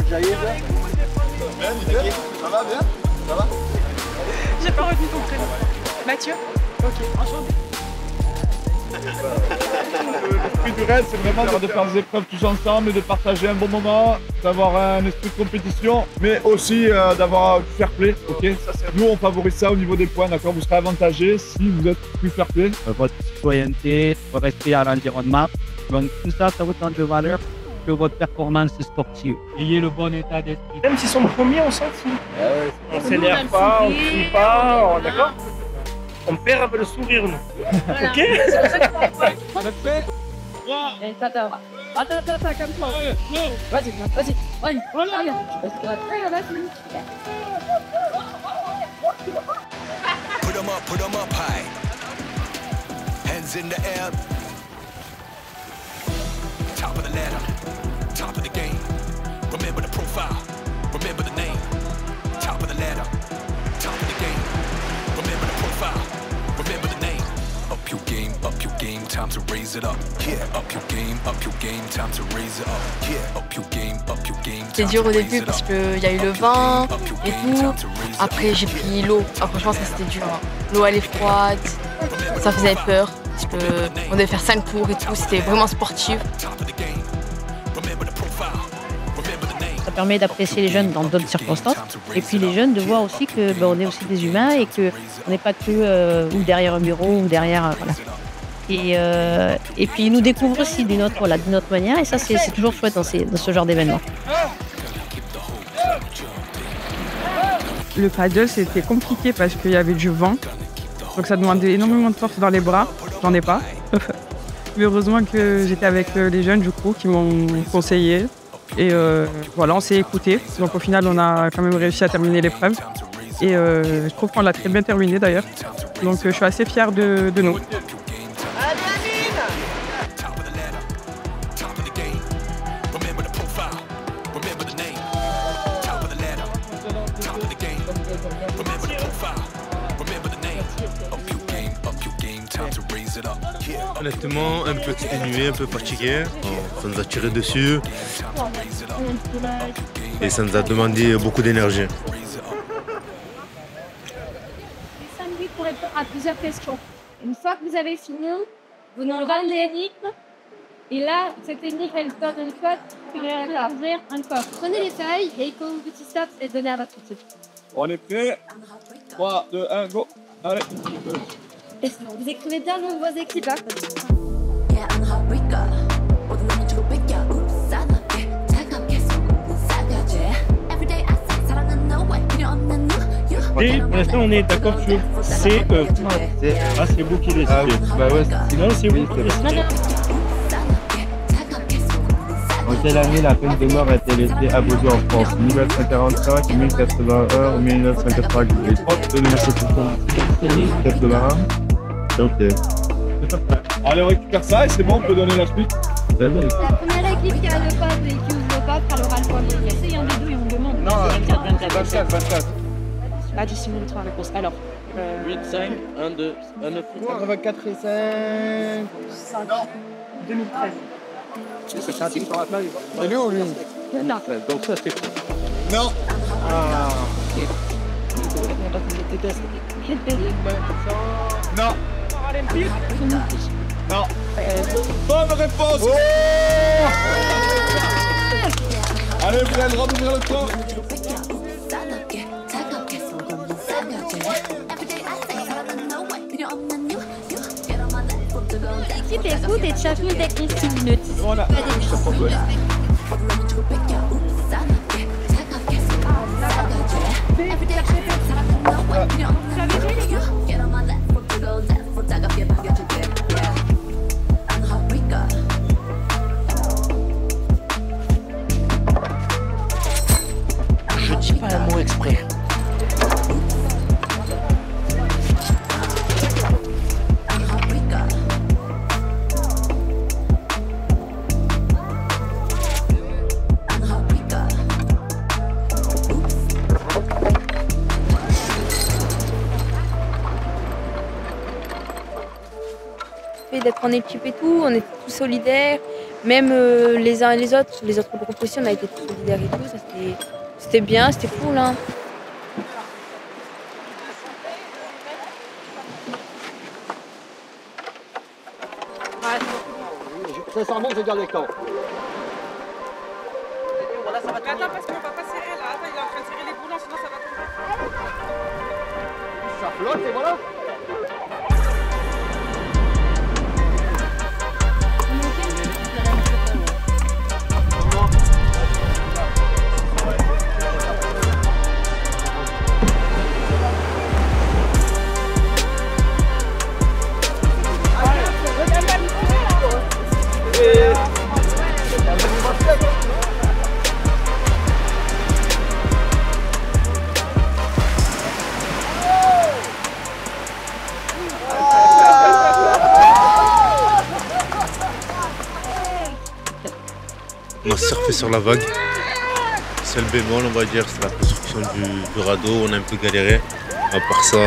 Bien, nickel. Ça va bien? Ça va? J'ai pas retenu ton prénom. Mathieu? Ok, enchanté. L'esprit du raid, c'est vraiment de faire des épreuves tous ensemble, de partager un bon moment, d'avoir un esprit de compétition, mais aussi d'avoir du fair play. Ok, nous, on favorise ça au niveau des points, d'accord? Vous serez avantagé si vous êtes plus fair play. Votre citoyenneté, votre respect à l'environnement, donc tout ça, ça autant de valeur que votre performance sportive. Ayez le bon état d'esprit. Même s'ils sont premiers, on s'en fout. On s'énerve pas, on crie pas, d'accord? On perd avec le sourire, nous. Voilà. Ok? Attends, comme ça. Vas-y, vas-y. Voilà. Put 'em up high. Hands in the air. Top of the ladder, top of the game. Remember the profile, remember the name. Top of the ladder, top of the game. Remember the profile, remember the name. Up your game, time to raise it up. Yeah, up your game, time to raise it up. Yeah, up your game, C'était dur au début parce qu'il y a eu le vent et tout. Après j'ai pris l'eau. Après franchement ça c'était dur. Hein. L'eau elle est froide. Ça faisait peur. Parce qu'on devait faire 5 tours et tout. C'était vraiment sportif. Ça permet d'apprécier les jeunes dans d'autres circonstances. Et puis les jeunes de voir aussi que on est aussi des humains et qu'on n'est pas que ou derrière un bureau ou derrière. Voilà. Et puis ils nous découvrent aussi d'une autre manière. Et ça c'est toujours chouette dans ce genre d'événement. Le paddle c'était compliqué parce qu'il y avait du vent. Donc ça demandait énormément de force dans les bras. J'en ai pas. Mais heureusement que j'étais avec les jeunes du coup qui m'ont conseillé. Et voilà, on s'est écoutés. Donc au final, on a quand même réussi à terminer l'épreuve. Et je trouve qu'on l'a très bien terminé d'ailleurs. Donc je suis assez fière de nous. Honnêtement, un peu exténué, un peu fatigué. Ça nous a tiré dessus et ça nous a demandé beaucoup d'énergie. Samedi pour répondre à plusieurs questions. Une fois que vous avez fini, vous nous rendez l'énigme. Et là, cette énigme, elle donne une code pour ouvrir un coffre. Prenez les feuilles et quand vous petit stop, et donnez à votre équipe. On est prêt? 3, 2, 1, go! Allez! Vous écrivez bien le nom de vos équipes. Hein. Et pour l'instant, on est d'accord sur CE. Ah, c'est vous qui décidez. Bah ouais. Non, c'est vous qui décidez. En quelle année la peine de mort a-t-elle été abolie en France? 1945, 1081 ou 1998? De 1981. Ok. Allez, on récupère ça et c'est bon, on peut donner la suite. La première équipe qui a le code et qui ouvre le code, elle aura le premier. Il y a un des deux et on demande. Non, 24. Ah, dissimule-toi la réponse. Alors. 8, 5, 1, 2, 1, 9, 84 et 5. 2013. C'est lui ou lui? Non. donc ça c'est faux. Non. Ah. Non. Non. Bonne réponse. Oh. Allez, vous avez le droit d'ouvrir le coffre. L'équipe écoute et champion technique 6 minutes. Voilà. Je te propose. Je dis pas un mot exprès. D'être en équipe et tout, on était tous solidaires, même les uns et les autres groupes aussi, on a été tous solidaires et tout. Ça, c'était bien, c'était cool. Hein. Sincèrement, je garde les camps. Attends, parce qu'on va pas serrer là. Attends, il est en train de serrer les boulons, sinon ça va tomber. Ça flotte et voilà. On a surfé sur la vague. Seul bémol, on va dire, c'est la construction du radeau. On a un peu galéré. À part ça,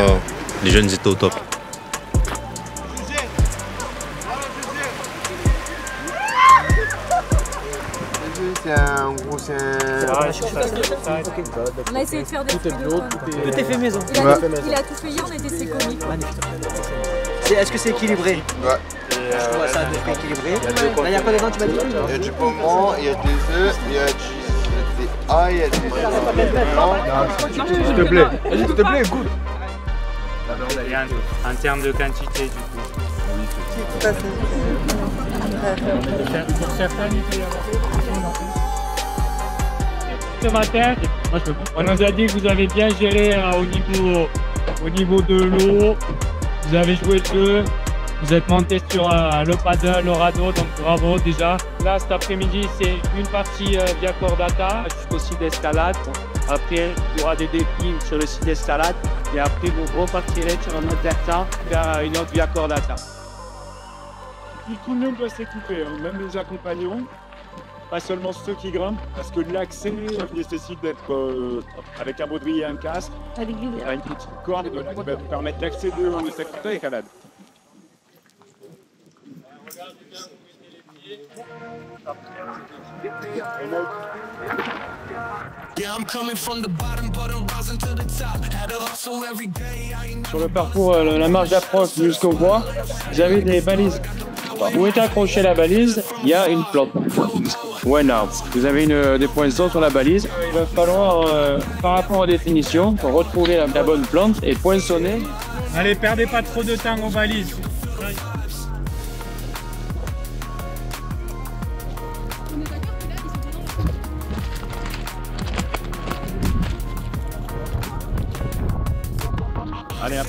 les jeunes étaient au top. C'est un gros, c'est On a essayé de faire des tout est bio, Tout est fait maison. Il a tout fait hier, on était ses comiques. Est-ce que c'est équilibré? Ouais. Je vois ça à peu près équilibré. Là, il y a quoi dedans, tu m'as dit? Il y a du pomeran, il y a des œufs, il y a des ailes, il y a des... S'il te plaît, vas-y, s'il te plaît, goûte. En termes de quantité, du coup. Tout à fait. Pour certains, il peut y avoir. Ce matin, on nous a dit que vous avez bien géré au niveau de l'eau. Vous avez joué le jeu. Vous êtes monté sur le paddle, le radeau, donc bravo déjà. Là, cet après-midi, c'est une partie via cordata jusqu'au site d'escalade. Après, il y aura des défis sur le site d'escalade. Et après, vous repartirez sur un autre versant vers une autre via cordata. Tout le monde doit s'équiper, hein, même les accompagnants. Pas seulement ceux qui grimpent, parce que l'accès nécessite d'être avec un baudrier et un casque. Il y a une petite corde qui va vous permettre d'accéder au secteur d'escalade. Sur le parcours, la marche d'approche jusqu'au bois, vous avez des balises. Où est accrochée la balise, il y a une plante ou un arbre. Vous avez des poinçons sur la balise. Il va falloir, par rapport aux définitions, retrouver la bonne plante et poinçonner. Allez, perdez pas trop de temps aux balises. Allez,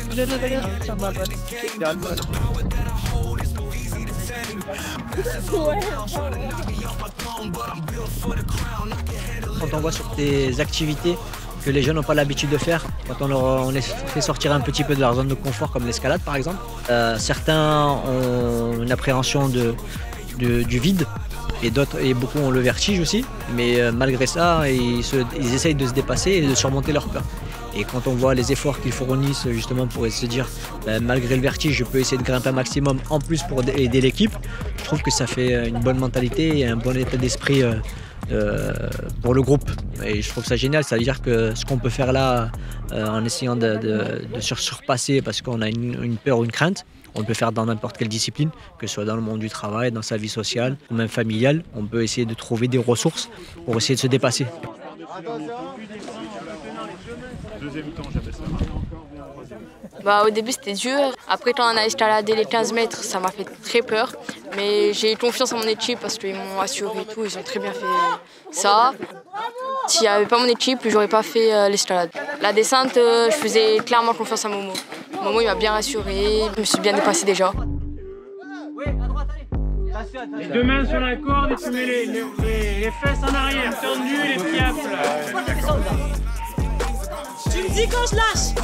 Quand on voit sur tes activités que les jeunes n'ont pas l'habitude de faire, quand on les fait sortir un petit peu de leur zone de confort comme l'escalade par exemple, certains ont une appréhension du vide et beaucoup ont le vertige aussi, mais malgré ça ils essayent de se dépasser et de surmonter leur peur. Et quand on voit les efforts qu'ils fournissent justement pour se dire malgré le vertige je peux essayer de grimper un maximum en plus pour aider l'équipe, je trouve que ça fait une bonne mentalité et un bon état d'esprit pour le groupe. Et je trouve ça génial, ça veut dire que ce qu'on peut faire là en essayant de surpasser parce qu'on a une peur ou une crainte, on le peut faire dans n'importe quelle discipline, que ce soit dans le monde du travail, dans sa vie sociale ou même familiale. On peut essayer de trouver des ressources pour essayer de se dépasser. Deuxième temps, j'appelle Au ça. début c'était dur, après quand on a escaladé les 15 mètres ça m'a fait très peur, mais j'ai confiance en mon équipe parce qu'ils m'ont assuré et tout, ils ont très bien fait ça. S'il n'y avait pas mon équipe, j'aurais pas fait l'escalade. La descente, je faisais clairement confiance à Momo. Momo il m'a bien rassuré, je me suis bien dépassé déjà. Les deux mains sur la corde et tu mets les fesses en arrière, tendues, les pieds à plat. Tu me dis quand je lâche.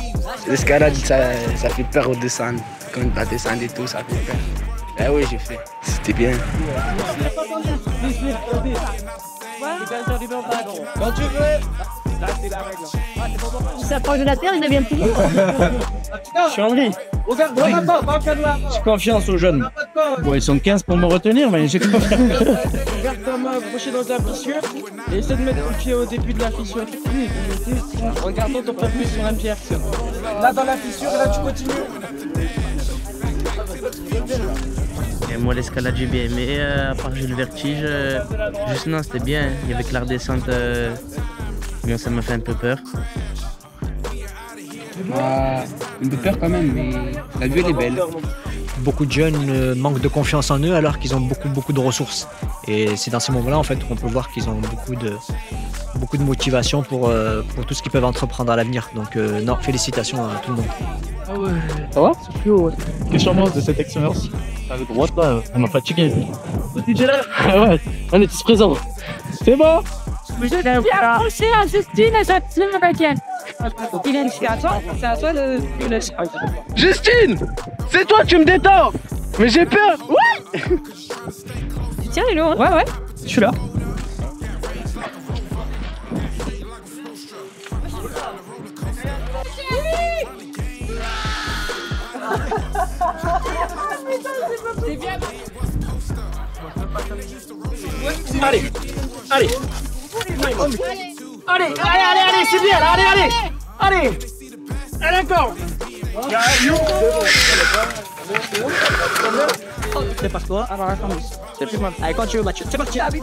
L'escalade, ça fait peur au descendre. Quand on va descendre et tout, ça fait peur. Ah oui, j'ai fait. C'était bien. Quand tu veux. Il s'approche de la terre, il devient plus lourd. Je suis Henri. J'ai confiance aux jeunes. Bon, ils sont 15 pour me retenir, mais j'ai confiance. Garde ta main accrochée dans ta fissure et essaie de mettre ton pied au début de la fissure. Regardons ton pas plus sur un pierre. Là dans la fissure, et là tu continues. Et moi, l'escalade, j'ai bien aimé. À part j'ai le vertige. Juste non, c'était bien. Il y avait que la redescente. Mais ça m'a fait un peu peur. Un peu peur quand même, mais la vue elle est belle. Beaucoup de jeunes manquent de confiance en eux alors qu'ils ont beaucoup de ressources. Et c'est dans ces moments-là en fait qu'on peut voir qu'ils ont beaucoup de motivation pour tout ce qu'ils peuvent entreprendre à l'avenir. Donc non, félicitations à tout le monde. Ah ouais. Ça va? C'est plus haut. Qu'est-ce que tu penses de cette expérience? La droite là, on m'a fatigué. DJ là? Ah ouais, on est tous présents. C'est bon? Viens approcher à Justine et sa team américaine. C'est à toi de laisser. Justine! C'est toi, tu me détends! Mais j'ai peur! Ouais! Tu tiens les lots, hein? Ouais, ouais. Je suis là. C'est bien. Allez! Allez! Allez, c'est bien, allez! Allez encore! Prépare-toi. Alors attends, c'est plus mal. Allez, quand tu veux, Mathieu. C'est parti. Allez.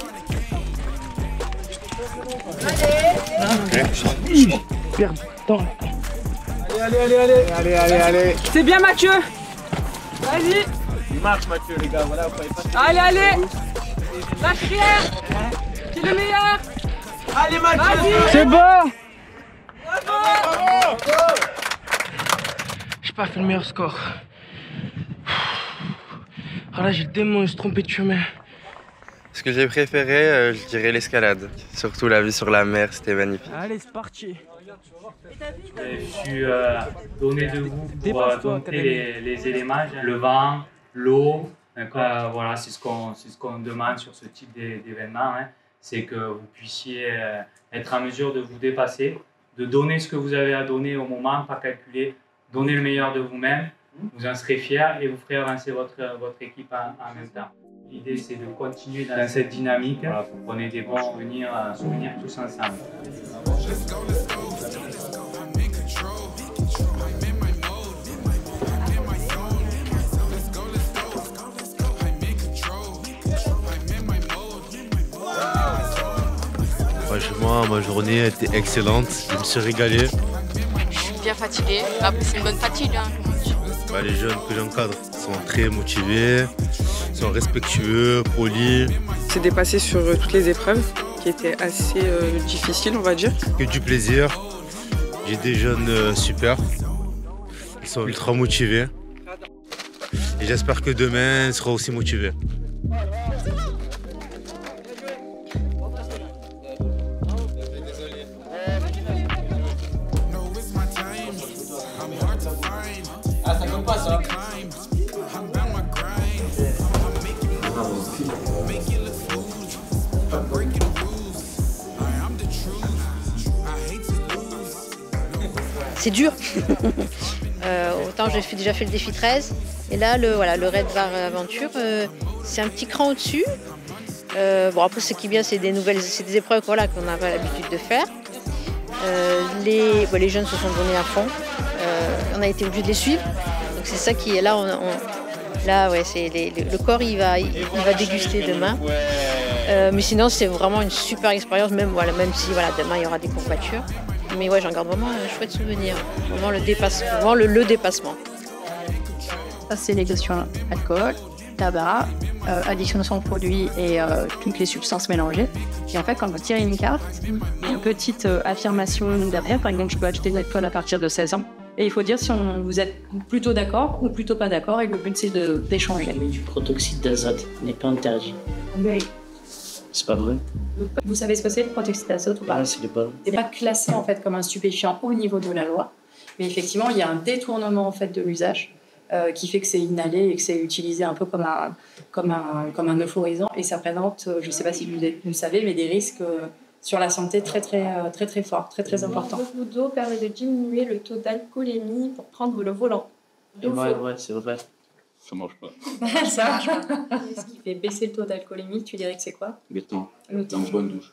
C'est bien, Mathieu. Vas-y. Il marche, Mathieu, les gars. Voilà, vous pouvez pas. Allez. Lâche rien. C'est le meilleur. Allez, Mathieu. C'est bon. J'ai pas fait le meilleur score. Ah là, j'ai le démon, je suis trompé de chemin. Ce que j'ai préféré, je dirais l'escalade. Surtout la vue sur la mer, c'était magnifique. Allez, c'est parti. Je suis donné de vous pour dompter les éléments, le vent, l'eau. Voilà, c'est ce qu'on demande sur ce type d'événement. Hein. C'est que vous puissiez être en mesure de vous dépasser, de donner ce que vous avez à donner au moment, pas calculer, donner le meilleur de vous-même. Vous en serez fiers et vous ferez avancer votre équipe en même temps. L'idée, c'est de continuer dans cette dynamique. Voilà, vous prenez des bons souvenirs tous ensemble. Franchement, ma journée a été excellente. Je me suis régalé. Je suis bien fatiguée. Après, c'est une bonne fatigue. Hein. Les jeunes que j'encadre sont très motivés, sont respectueux, polis. C'est dépassé sur toutes les épreuves qui étaient assez difficiles, on va dire. Que du plaisir. J'ai des jeunes super. Ils sont ultra motivés. Et j'espère que demain, ils seront aussi motivés. Ah, ça compte pas ça. C'est dur. Autant j'ai déjà fait le défi 13 et là le Red Bar Aventure c'est un petit cran au-dessus. Bon après ce qui est bien c'est des épreuves qu'on n'a pas l'habitude de faire. Les jeunes se sont donnés à fond. On a été obligé de les suivre. Donc c'est ça qui est là. Le corps il va déguster demain. Mais sinon c'est vraiment une super expérience même si demain il y aura des courbatures. Mais ouais, j'en garde vraiment un chouette souvenir. Vraiment le dépassement. Ça c'est les questions alcool, tabac, addiction de produits et toutes les substances mélangées. Et en fait, quand vous tirez une carte, il y a une petite affirmation derrière. Par exemple, je peux acheter de l'alcool à partir de 16 ans. Et il faut dire si vous êtes plutôt d'accord ou plutôt pas d'accord. Et le but, c'est d'échanger. Du protoxyde d'azote n'est pas interdit. Oui. C'est pas vrai. Vous savez ce que c'est le protoxyde d'azote ou pas? Ah, c'est pas. C'est pas classé en fait comme un stupéfiant au niveau de la loi. Mais effectivement, il y a un détournement en fait de l'usage. Qui fait que c'est inhalé et que c'est utilisé un peu comme un euphorisant et ça présente, je ne sais pas si vous le savez, mais des risques sur la santé très fort, très important. Beaucoup d'eau permet de diminuer le taux d'alcoolémie pour prendre le volant. Ouais, c'est vrai. Ça marche pas. Ça marche pas. Ce qui fait baisser le taux d'alcoolémie, tu dirais que c'est quoi? Le temps. Le temps. Une bonne douche.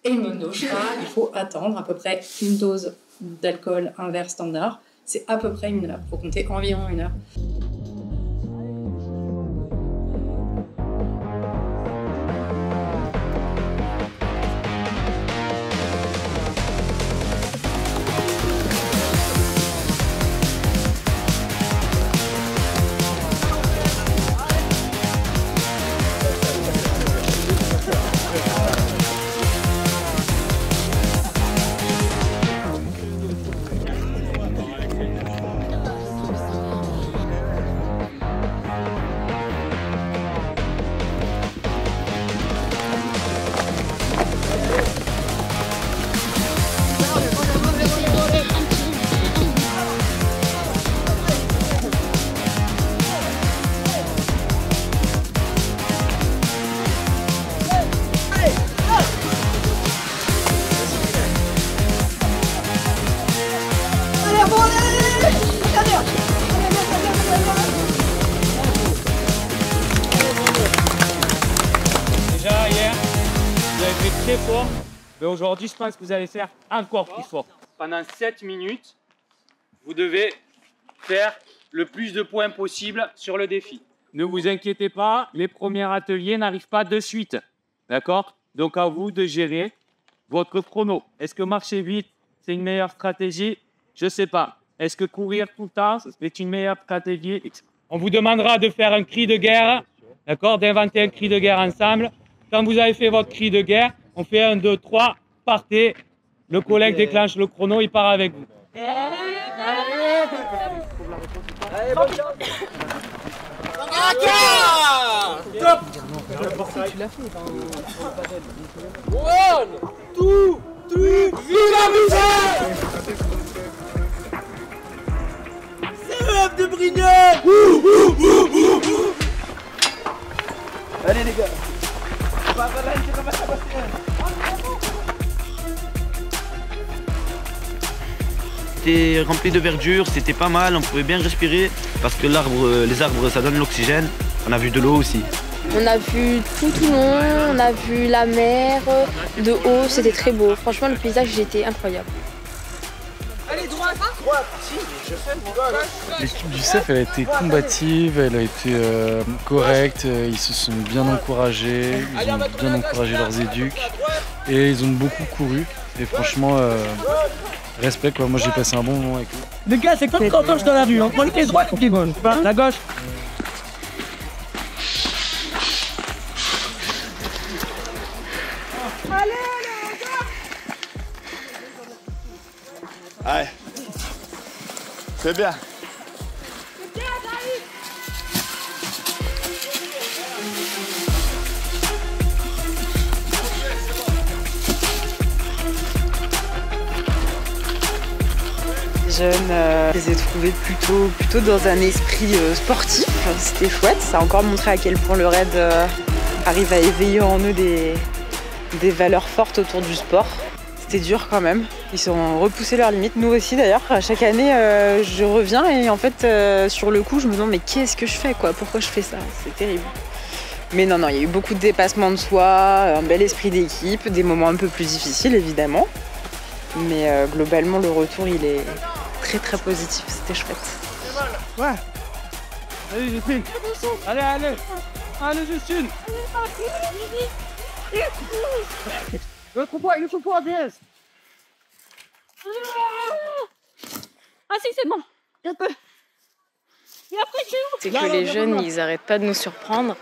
Et une bonne douche. Il faut attendre à peu près une dose d'alcool, un verre standard. C'est à peu près 1 heure. Il faut compter environ 1 heure. Déjà hier, vous avez fait très fort, mais aujourd'hui je pense que vous allez faire encore plus fort. Pendant 7 minutes, vous devez faire le plus de points possible sur le défi. Ne vous inquiétez pas, les premiers ateliers n'arrivent pas de suite. D'accord? Donc à vous de gérer votre chrono. Est-ce que marcher vite, c'est une meilleure stratégie? Je ne sais pas. Est-ce que courir tout le temps, c'est une meilleure stratégie? On vous demandera de faire un cri de guerre, d'accord? D'inventer un cri de guerre ensemble. Quand vous avez fait votre cri de guerre, on fait 1, 2, 3, partez. Le collègue déclenche le chrono, il part avec vous. Allez, bonne chance. Top. Tu l'as fait One, two, three, c'est l'œuf de Brignoles. Allez les gars. C'était rempli de verdure, c'était pas mal, on pouvait bien respirer parce que les arbres ça donne l'oxygène. On a vu de l'eau aussi. On a vu tout long, on a vu la mer de haut, c'était très beau. Franchement, le paysage était incroyable. Allez, droite, droite, si, je fais droite. L'équipe du CEF, elle a été combative, elle a été correcte, ils se sont bien encouragés, ils ont bien encouragé leurs éduques et ils ont beaucoup couru. Et franchement, respect quoi, moi j'ai passé un bon moment avec eux. Les gars, c'est comme quand on marche dans la rue, on prend les droites ou les gauches. La gauche. Allez, c'est bien. Jeunes, je les ai trouvés plutôt dans un esprit sportif. C'était chouette, ça a encore montré à quel point le raid arrive à éveiller en eux des valeurs fortes autour du sport. C'était dur quand même, ils ont repoussé leurs limites. Nous aussi d'ailleurs, chaque année je reviens et en fait sur le coup je me demande mais qu'est-ce que je fais quoi? Pourquoi je fais ça? C'est terrible. Mais non, il y a eu beaucoup de dépassements de soi, un bel esprit d'équipe, des moments un peu plus difficiles évidemment. Mais globalement le retour il est très positif, c'était chouette. Ouais. Allez Justine. Allez Justine. Le faut pas DS. Ah si, c'est bon. Un peu. Et après, c'est que les jeunes, ils n'arrêtent pas de nous surprendre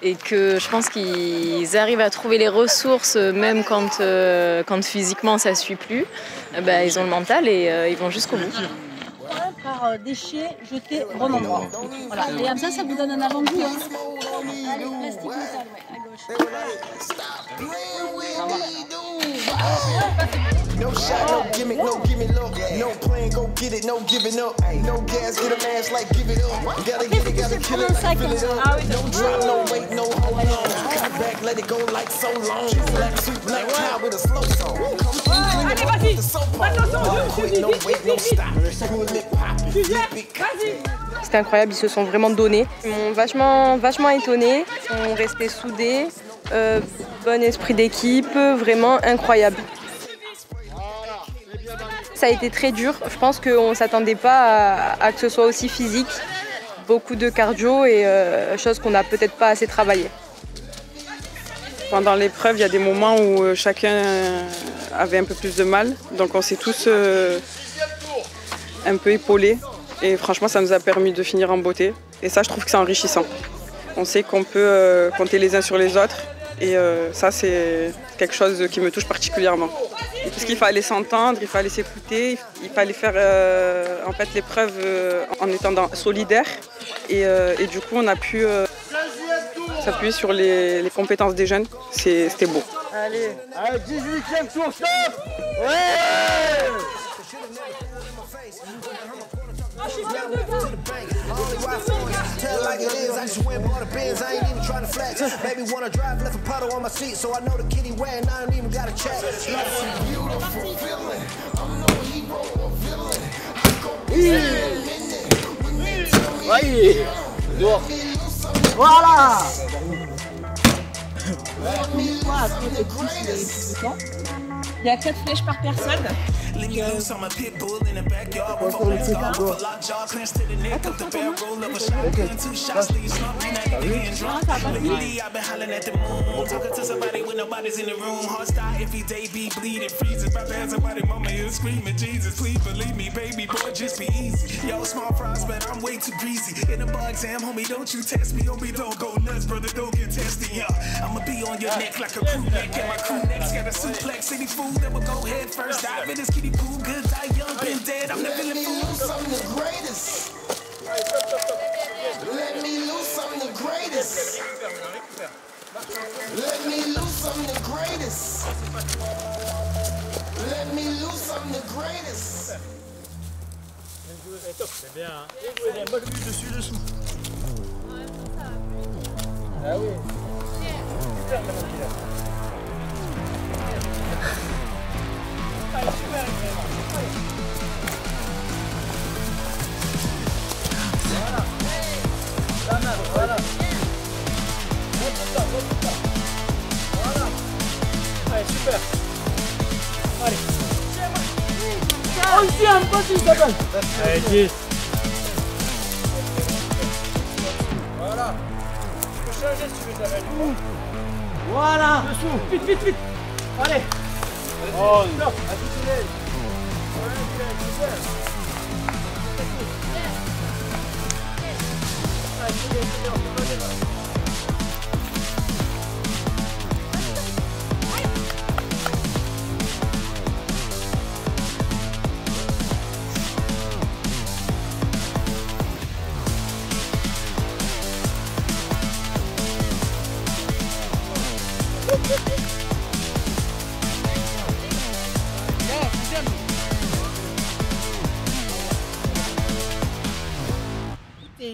et que je pense qu'ils arrivent à trouver les ressources, même quand physiquement ça ne suit plus. Ils ont le mental et ils vont jusqu'au bout. Par déchets jetés au bon endroit. Voilà. Et comme ça vous donne un avant-goût. Hein. Allez, plastique métal, ouais, à gauche. No shot, no gimmick, no gimmick, no. No plan, go get it, no giving up. No gas, get a mask like give it up. Gotta get it, gotta kill it, like fill it up. No drop, no wait, no hold on. Cut back, let it go like so long. Black suit, black tie with a slow quit, no wait, no stop. Screw lip poppin'. C'était incroyable, ils se sont vraiment donnés. Ils m'ont vachement étonnés, ils sont restés soudés, bon esprit d'équipe, vraiment incroyable. Ça a été très dur, je pense qu'on ne s'attendait pas à que ce soit aussi physique. Beaucoup de cardio et chose qu'on n'a peut-être pas assez travaillé. Pendant l'épreuve, il y a des moments où chacun avait un peu plus de mal, donc on s'est tous un peu épaulés. Et franchement, ça nous a permis de finir en beauté. Et ça, je trouve que c'est enrichissant. On sait qu'on peut compter les uns sur les autres. Et ça, c'est quelque chose qui me touche particulièrement. Parce qu'il fallait s'entendre, il fallait s'écouter, il fallait faire en fait, l'épreuve en étant solidaire. Et du coup, on a pu s'appuyer sur les compétences des jeunes. C'était beau. Allez, 18e tour, stop! Ouais! Tell like it is, I just went and bought a Benz, I ain't even trying to flex. Baby wanna drive, left a puddle on my seat, so I know the kitty wet and I don't even gotta check. That's a beautiful feeling, I'm no hero or villain. Voyez, dehors. Voilà. Il y a 4 flèches par personne. That will go head first. Dive in this kiddie pool, good, die young, been dead. I'm never feeling fool. I'm the greatest. Let me loose, I'm the greatest. Let me loose, I'm the greatest. Let me loose, I'm the greatest. C'est bien, hein? Il y a un bonne vue dessus, dessous. Ah oui. Super, voilà. Allez, super. Allez. Onzième, vas-y, Isabelle. Allez, 10. Voilà. Tu peux changer si tu veux, Isabelle. Voilà. Dessous. Vite, vite, vite. Allez. Oh, non. Additionnel.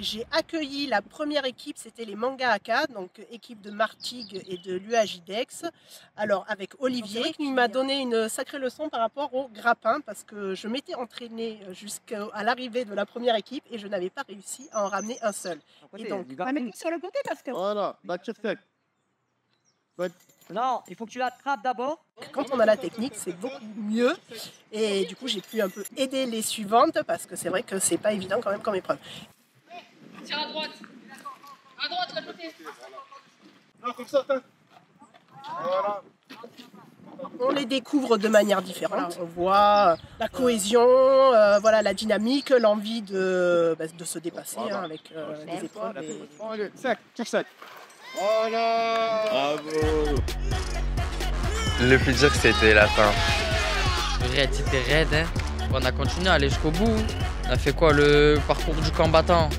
J'ai accueilli la première équipe, c'était les Manga Aka, donc équipe de Martigues et de l'UAJDEX. Alors avec Olivier, qui m'a donné une sacrée leçon par rapport au grappin, parce que je m'étais entraînée jusqu'à l'arrivée de la première équipe et je n'avais pas réussi à en ramener un seul. Et donc, sur le côté parce que... Voilà, back to back. Non, il faut que tu l'attrapes d'abord. Quand on a la technique, c'est beaucoup mieux. Et du coup, j'ai pu un peu aider les suivantes, parce que c'est vrai que c'est pas évident quand même comme épreuve. Tire à droite. À droite, l'autre côté. Non, comme ça, voilà. On les découvre de manière différente. On voit la cohésion, voilà, la dynamique, l'envie de se dépasser avec les épreuves. Allez, sec, tire sec. Voilà. Bravo. Le plus dur, c'était la fin. C'était raide, hein. On a continué à aller jusqu'au bout. On a fait quoi, le parcours du combattant?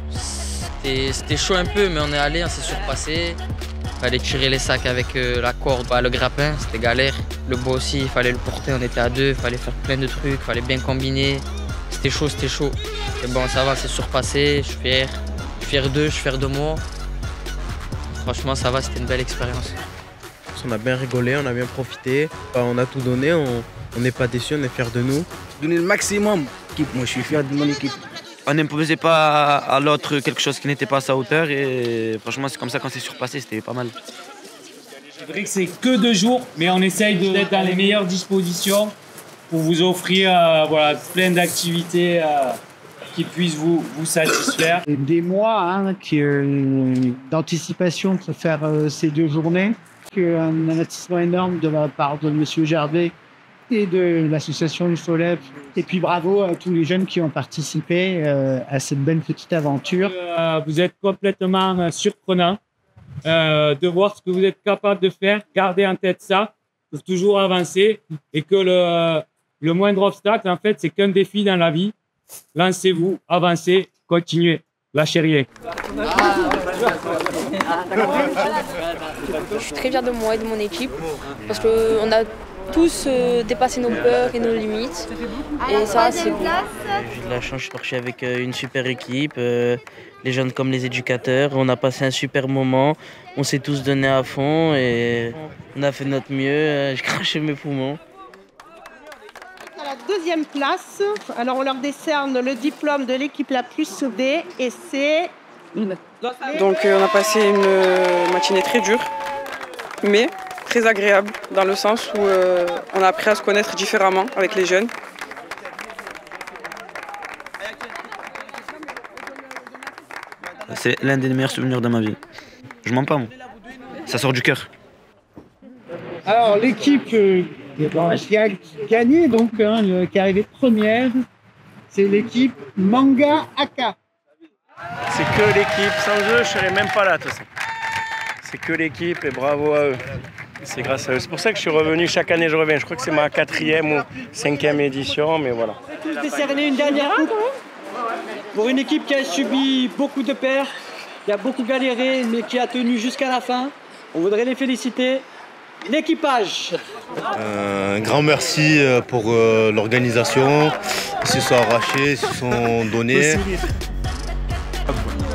C'était chaud un peu, mais on est allé, on s'est surpassé. Il fallait tirer les sacs avec la corde, le grappin, c'était galère. Le bois aussi, il fallait le porter, on était à deux, il fallait faire plein de trucs, il fallait bien combiner. C'était chaud, c'était chaud. Mais bon, ça va, c'est surpassé, je suis fier. Je suis fier d'eux, je suis fier de moi. Franchement, ça va, c'était une belle expérience. on a bien rigolé, on a bien profité. On a tout donné, on n'est pas déçus, on est fiers de nous. Donner le maximum. Moi, je suis fier de mon équipe. On n'imposait pas à l'autre quelque chose qui n'était pas à sa hauteur et franchement, c'est comme ça qu'on s'est surpassé, c'était pas mal. C'est vrai que c'est que 2 jours, mais on essaye d'être dans les meilleures dispositions pour vous offrir voilà, plein d'activités qui puissent vous satisfaire. Des mois d'anticipation pour faire ces 2 journées. Un investissement énorme de la part de M. Gervais et de l'association du Folep. Et puis bravo à tous les jeunes qui ont participé à cette belle petite aventure. Vous êtes complètement surprenant de voir ce que vous êtes capable de faire. Gardez en tête ça pour toujours avancer et que le moindre obstacle, en fait, c'est qu'un défi dans la vie. Lancez-vous, avancez, continuez, lâchez rien. Je suis très fière de moi et de mon équipe parce qu'on a tous dépassé nos peurs et nos limites. Et ça, c'est bon. J'ai de la chance, je suis parti avec une super équipe, les jeunes comme les éducateurs. On a passé un super moment, on s'est tous donné à fond et on a fait de notre mieux. J'ai craché mes poumons. À la 2e place, alors on leur décerne le diplôme de l'équipe la plus soudée et c'est... Donc on a passé une matinée très dure, mais très agréable dans le sens où on a appris à se connaître différemment avec les jeunes. C'est l'un des meilleurs souvenirs de ma vie. Je mens pas, moi. Ça sort du cœur. Alors l'équipe qui a gagné, donc, qui est arrivée première, c'est l'équipe Manga Aka. C'est que l'équipe, sans eux je ne serais même pas là de toute façon. C'est que l'équipe et bravo à eux. C'est grâce à eux. C'est pour ça que je suis revenu, chaque année je reviens. Je crois que c'est ma 4e ou 5e édition, mais voilà. Tous décerner une dernière coupe pour une équipe qui a subi beaucoup de pertes, qui a beaucoup galéré, mais qui a tenu jusqu'à la fin. On voudrait les féliciter. L'équipage. Un grand merci pour l'organisation. Ils se sont arrachés, ils se sont donnés.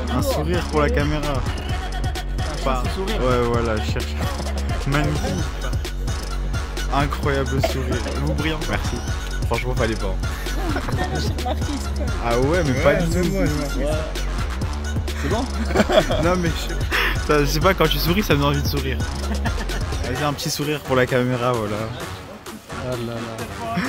Un sourire pour la caméra. Enfin, ouais, voilà, je cherche. Magnifique. Incroyable sourire. Vous brillant. Merci. Franchement, fallait pas. Ah ouais, mais pas du tout. C'est bon? Non, mais je sais pas, quand tu souris, ça me donne envie de sourire. Vas-y, un petit sourire pour la caméra, voilà. Ah là là.